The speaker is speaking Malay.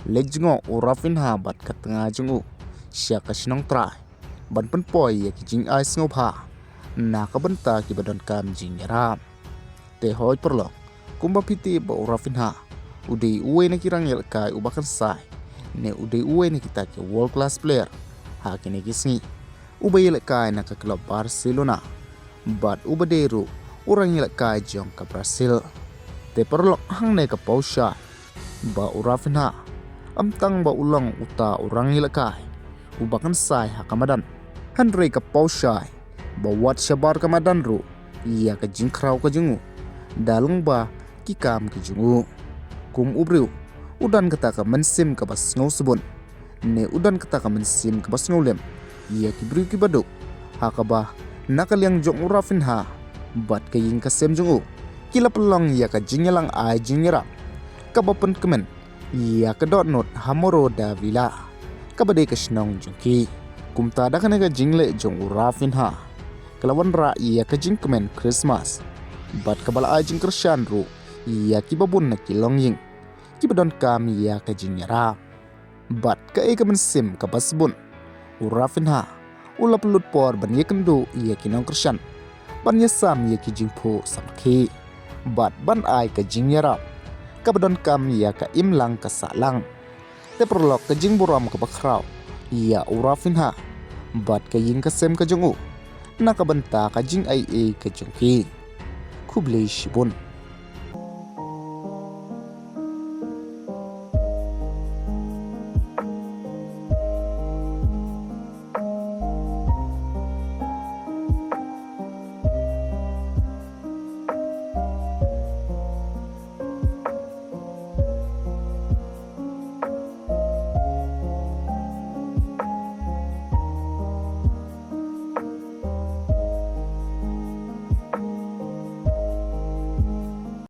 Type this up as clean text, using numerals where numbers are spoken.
Lejingo Raphinha bat katengah jungu siaka sinong trai ban penpoi ya ki jing ais ngopha na ka benta ki badan kam jing yaram te hoi perlo kumba piti ba Raphinha udei uwe na kirang yel kai ubakan sai ne udei uwe na kita ke world class player ha kini kisngi uba yel kai na ka klub Barcelona bat uba deru orang yel kai jong ka Brazil te perlo hangne ka pausha ba Raphinha ymtang ba ulang uta orang ilakai ubakan sai haka Madan hymrei ka pausai ba wat syabar ka Madan ru iaka jing khraw ka jungu dalung ba kikam ki jungu kum briew udan kata ka mynsiem ka bas ngau sebun ne udan kata ka mynsiem ka bas ngau lem ia ki briew ki baduk haka ba nakaliang jong Raphinha bat ka ying ka sem jungu kila pelong ia ka jing yalang ai jing yarap ka bapen kemen ia kedot not hamoro da vila kabade ka snong jongki kumta da kana ka jingle jong Raphinha kelawan ra ia ka jing kemen Christmas bat kabala ajing kershan ru ia ki babun na kilong ying ki badon kam ia ka jing yara bat ka e ka mynsiem ka basbun Raphinha ula pelut por ban ye kendu ia ki nong kershan ban ye sam ia ki jing pho samki bat ban ai ka jing yara kabadon kam ia ka imlang ka salang te perlok ka jing buram ka khraw ia Raphinha bat ka ying ka sem ka jungu na ka benta ka jing ai ka jongki kublei shibun